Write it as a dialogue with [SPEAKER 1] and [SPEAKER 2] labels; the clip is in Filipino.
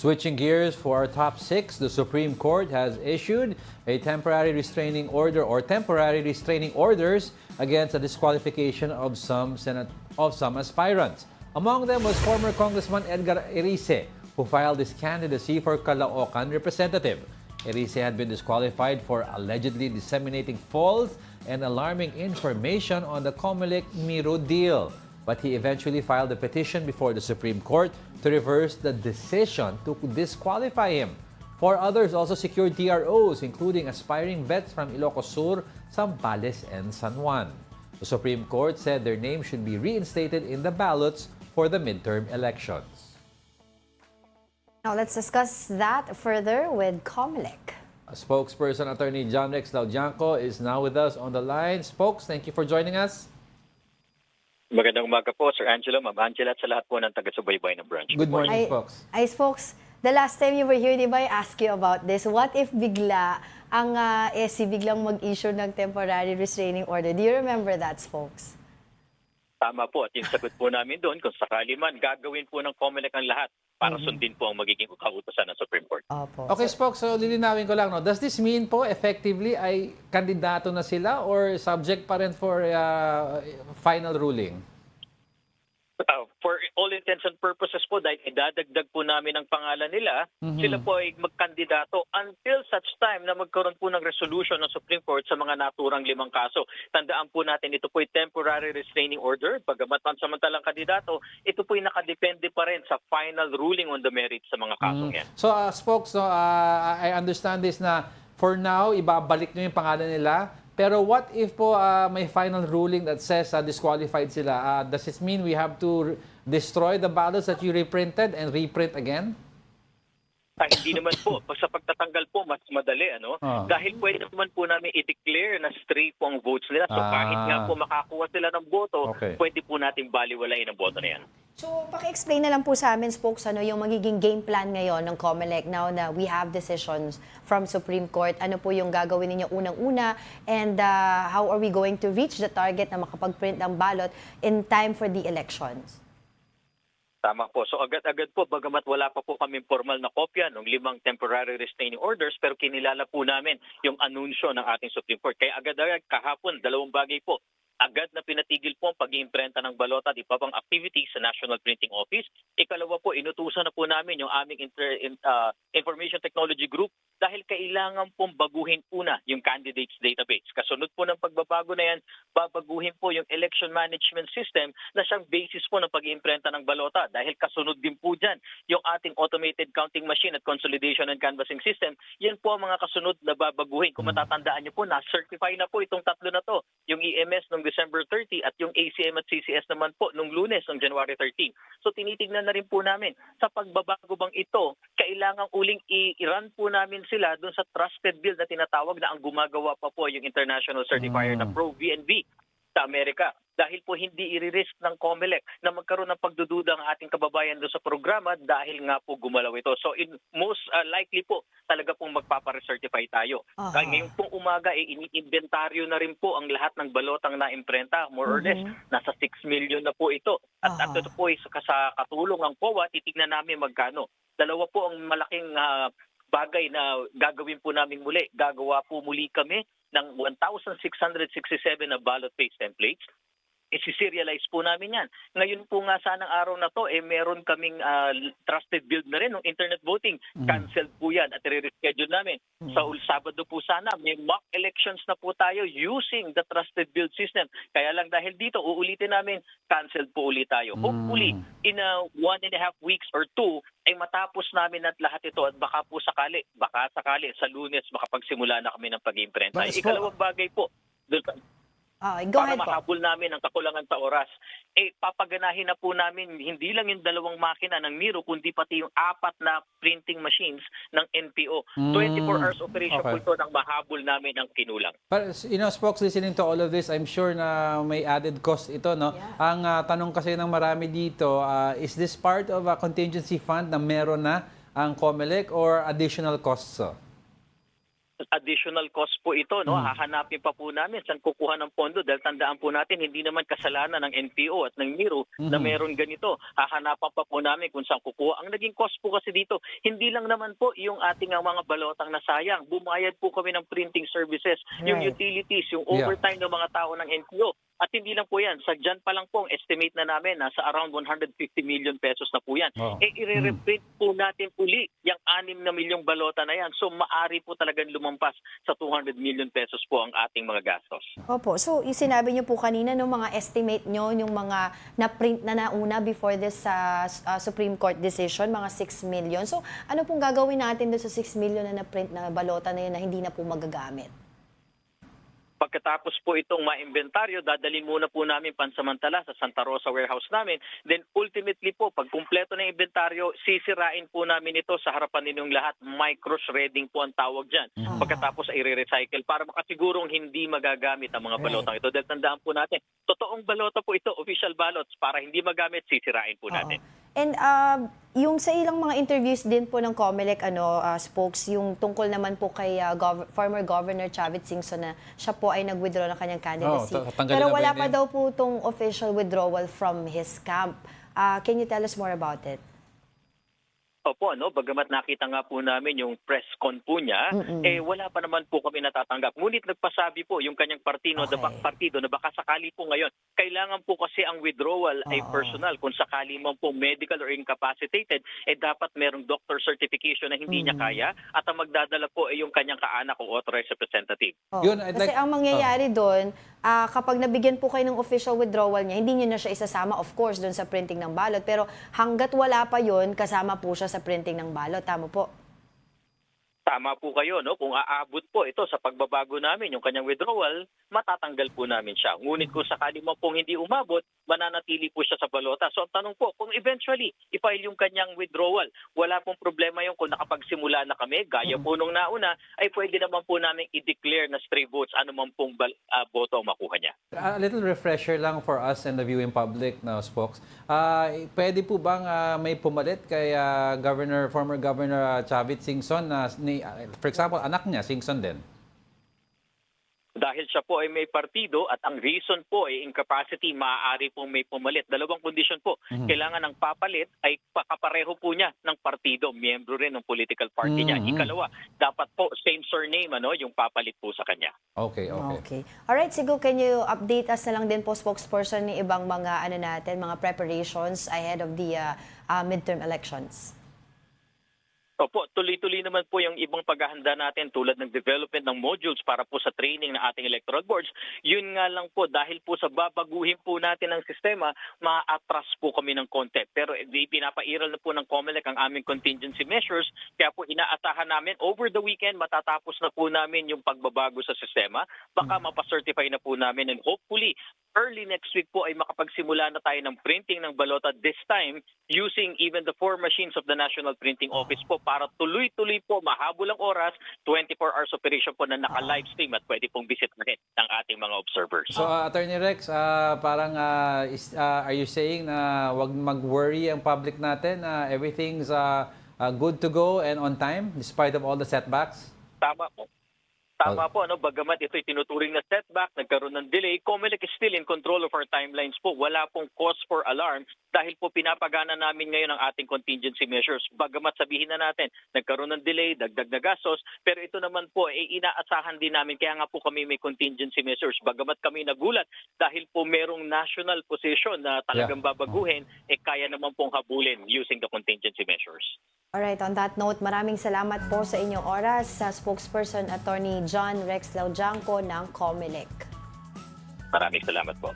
[SPEAKER 1] Switching gears for our top six, the Supreme Court has issued a temporary restraining order or temporary restraining orders against the disqualification of some aspirants. Among them was former Congressman Edgar Erice, who filed his candidacy for Caloocan representative. Erice had been disqualified for allegedly disseminating false and alarming information on the Comelec Miro deal. But he eventually filed a petition before the Supreme Court to reverse the decision to disqualify him. Four others also secured TROs, including aspiring vets from Ilocos Sur, Zambales, and San Juan. The Supreme Court said their names should be reinstated in the ballots for the midterm elections.
[SPEAKER 2] Now let's discuss that further with Comelec.
[SPEAKER 1] Spokesperson Attorney John Rex Laudianco is now with us on the line. Spokes, thank you for joining us.
[SPEAKER 3] Magandang umaga po, Sir Angelo, Ma'am Angela, at sa lahat po ng taga-subaybay ng branch.
[SPEAKER 1] Good morning, Spokes.
[SPEAKER 2] Spokes, the last time you were here, di ba, I asked you about this. What if bigla ang SC biglang mag-issue ng temporary restraining order? Do you remember that, Spokes?
[SPEAKER 3] Tama po, at yung sagot po namin doon, kung sakali man, gagawin po ng Comelec ang lahat para sundin po ang magiging kautusan ng Supreme Court.
[SPEAKER 2] Opo.
[SPEAKER 1] Okay, Spokes, so lilinawin ko lang, no? Does this mean po effectively ay kandidato na sila or subject pa rin for final ruling?
[SPEAKER 3] For all intents and purposes po, dahil idadagdag po namin ang pangalan nila, sila po ay magkandidato until such time na magkaroon po ng resolution ng Supreme Court sa mga naturang 5 kaso. Tandaan po natin, ito po ay temporary restraining order. Bagamat pansamantalang kandidato, ito po ay nakadepende pa rin sa final ruling on the merits sa mga kasong yan.
[SPEAKER 1] So, Spokes, no, I understand this na for now, ibabalik nyo yung pangalan nila. Pero what if po may final ruling that says disqualified sila? Does it mean we have to destroy the ballots that you reprinted and reprint again?
[SPEAKER 3] Hindi naman po. Sa pagtatanggal po, mas madali. Dahil pwede naman po namin i-declare na straight po ang votes nila. So kahit nga po makakuha sila ng boto, pwede po natin baliwalain ang boto na yan.
[SPEAKER 2] So, paki-explain na lang po sa amin, Spokes, yung magiging game plan ngayon ng Comelec now na we have decisions from Supreme Court. Ano po yung gagawin ninyo unang-una and how are we going to reach the target na makapag-print ng ballot in time for the elections?
[SPEAKER 3] Tama po. So agad-agad po, bagamat wala pa po kami formal na kopya ng 5 temporary restraining orders, pero kinilala po namin yung anunsyo ng ating Supreme Court. Kaya agad-agad kahapon, 2 bagay po. Agad na pinatigil po ang pag-iimprenta ng balota at iba pang activities sa National Printing Office. Ikalawa po, inutusan na po namin yung aming Information Technology Group dahil kailangan pong baguhin una yung candidates database. Kasunod po ng pagbabago na yan, babaguhin po yung election management system na siyang basis po ng pag-iimprenta ng balota dahil kasunod din po dyan yung ating automated counting machine at consolidation and canvassing system. Yan po ang mga kasunod na babaguhin. Kung matatandaan nyo po, na-certify na po itong tatlo na to. Yung EMS noong December 30 at yung ACM at CCS naman po nung Lunes, noong January 13. So tinitignan na rin po namin sa pagbabago bang ito, kailangan uling i-run po namin sila doon sa trusted build na tinatawag na ang gumagawa pa po yung international certifier na ProVNV sa Amerika. Dahil po hindi i-risk ng Comelec na magkaroon ng pagdududa ang ating kababayan doon sa programa dahil nga po gumalaw ito. So most likely po talaga pong magpaparecertify tayo. Kaya ngayong pong umaga ini-inventaryo na rin po ang lahat ng balotang na-imprenta. More or less, nasa 6 million na po ito. At ito po ay sa katulong ng COA, titignan namin magkano. Dalawa po ang malaking bagay na gagawin po namin muli. Gagawa po muli kami ng 1,667 na ballot paste templates. Isi-serialize po namin yan. Ngayon po nga sanang araw na to, meron kaming trusted build na rin ng internet voting. Cancelled po yan at re-reschedule namin. Sa Sabado po sana, may mock elections na po tayo using the trusted build system. Kaya lang dahil dito, uulitin namin, cancelled po ulit tayo. Hopefully, in 1.5 weeks or 2, ay matapos namin at lahat ito at baka sakali sa Lunes makapagsimula na kami ng pag-imprenta. Ikalawang bagay po, para mahabol namin ang kakulangan sa oras, papaganahin na po namin hindi lang yung 2 makina ng Miro, kundi pati yung 4 na printing machines ng NPO. 24 hours operation po ito nang mahabol namin ang kinulang.
[SPEAKER 1] But, Spokes, listening to all of this, I'm sure na may added cost ito, no? Yeah. Ang tanong kasi ng marami dito, is this part of a contingency fund na meron na ang Comelec or additional costs?
[SPEAKER 3] additional cost po ito, no? Hahanapin pa po namin saan kukuha ng pondo dahil tandaan po natin hindi naman kasalanan ng NPO at ng MIRU na meron ganito. Hahanapan pa po namin kung saan kukuha. Ang naging cost po kasi dito, hindi lang naman po yung ating mga balotang nasayang. Bumayad po kami ng printing services, yung
[SPEAKER 2] Right.
[SPEAKER 3] utilities, yung overtime ng mga tao ng NPO. At hindi lang po yan, sa dyan pa lang po ang estimate na namin, nasa around 150 million pesos na po yan.
[SPEAKER 1] Wow.
[SPEAKER 3] I-reprint po natin uli yung 6 na milyong balota na yan. So maari po talagang lumampas sa 200 million pesos po ang ating mga gastos.
[SPEAKER 2] Opo. So, yung sinabi niyo po kanina, no, mga estimate niyo, yung mga na-print na nauna before this Supreme Court decision, mga 6 million. So, ano pong gagawin natin doon sa 6 million na na-print na balota na yun na hindi na po magagamit?
[SPEAKER 3] Pagkatapos po itong ma-inventaryo, dadalhin muna po namin pansamantala sa Santa Rosa warehouse namin. Then ultimately po, pag kumpleto na inventaryo, sisirain po namin ito sa harapan ninyong lahat. Micro-shredding po ang tawag dyan. Pagkatapos ay re-recycle para makasigurong hindi magagamit ang mga balotang ito. Dahil tandaan po natin, totoong balota po ito, official ballots, para hindi magamit, sisirain po natin.
[SPEAKER 2] And yung sa ilang mga interviews din po ng COMELEC spokes, yung tungkol naman po kay former Governor Chavit Singson na siya po ay nag-withdraw ng kanyang candidacy.
[SPEAKER 1] Tatanggalin
[SPEAKER 2] Pero
[SPEAKER 1] na ba
[SPEAKER 2] wala
[SPEAKER 1] yun
[SPEAKER 2] pa
[SPEAKER 1] din?
[SPEAKER 2] daw po itong official withdrawal from his camp. Can you tell us more about it?
[SPEAKER 3] Opo, bagamat nakita nga po namin yung press con po niya, wala pa naman po kami natatanggap. Ngunit nagpasabi po yung kanyang partido,
[SPEAKER 2] Okay.
[SPEAKER 3] partido na baka sakali po ngayon, kailangan po kasi ang withdrawal ay personal. Kung sakali man po medical or incapacitated, dapat merong doctor certification na hindi niya kaya at ang magdadala po ay yung kanyang kaanak o authorized representative.
[SPEAKER 1] Yun, I'd
[SPEAKER 2] Kasi
[SPEAKER 1] like-
[SPEAKER 2] ang mangyayari doon, kapag nabigyan po kayo ng official withdrawal niya, hindi niyo na siya isasama, of course, doon sa printing ng balot. Pero hanggat wala pa yun, kasama po siya sa printing ng balot. Tama po?
[SPEAKER 3] Tama po kayo, kung aabot po ito sa pagbabago namin, yung kanyang withdrawal, matatanggal po namin siya. Ngunit kung sakali mo pong hindi umabot, mananatili po siya sa balota. So ang tanong po, kung eventually i-file yung kanyang withdrawal, wala pong problema yung kung nakapagsimula na kami, gaya po nung nauna, ay pwede naman po namin i-declare na stray votes, ano man pong boto ang makuha niya.
[SPEAKER 1] A little refresher lang for us and the viewing public na spokes. Pwede po bang may pumalit kay former Governor Chavit Singson na for example, anak niya, Singson din?
[SPEAKER 3] Dahil siya po ay may partido at ang reason po ay incapacity, maaari pong may pumalit. Dalawang kondisyon po. Kailangan ng papalit ay pakapareho po niya ng partido, miyembro rin ng political party niya. Ikalawa, dapat po same surname yung papalit po sa kanya.
[SPEAKER 1] Okay.
[SPEAKER 2] Alright, Sigo, can you update us na lang din po, spokesperson, ng ibang mga mga preparations ahead of the midterm elections?
[SPEAKER 3] Opo, tuloy-tuloy naman po yung ibang paghahanda natin tulad ng development ng modules para po sa training ng ating electoral boards. Yun nga lang po, dahil po sa babaguhin po natin ang sistema, ma-atras po kami ng konti. Pero pinapairal na po ng COMELEC ang aming contingency measures, kaya po inaasahan namin over the weekend matatapos na po namin yung pagbabago sa sistema. Baka mapacertify na po namin and hopefully early next week po ay makapagsimula na tayo ng printing ng balota this time using even the 4 machines of the National Printing Office po para tuloy-tuloy po mahabol ang oras, 24 hours operation po na naka-live stream at pwede pong bisitahin ng ating mga observers.
[SPEAKER 1] So, Attorney Rex, parang are you saying na wag mag-worry ang public natin na everything's good to go and on time despite of all the setbacks?
[SPEAKER 3] Tama po. Tama po, bagamat ito'y tinuturing na setback, nagkaroon ng delay, COMELEC is still in control of our timelines po. Wala pong cause for alarm dahil po pinapagana namin ngayon ang ating contingency measures. Bagamat sabihin na natin, nagkaroon ng delay, dagdag na gastos, pero ito naman po inaasahan din namin. Kaya nga po kami may contingency measures. Bagamat kami nagulat dahil po merong national position na talagang babaguhin, kaya naman pong habulin using the contingency measures.
[SPEAKER 2] Alright, on that note, maraming salamat po sa inyong oras sa spokesperson Attorney John Rex Laujanco ng COMELEC.
[SPEAKER 3] Maraming salamat po.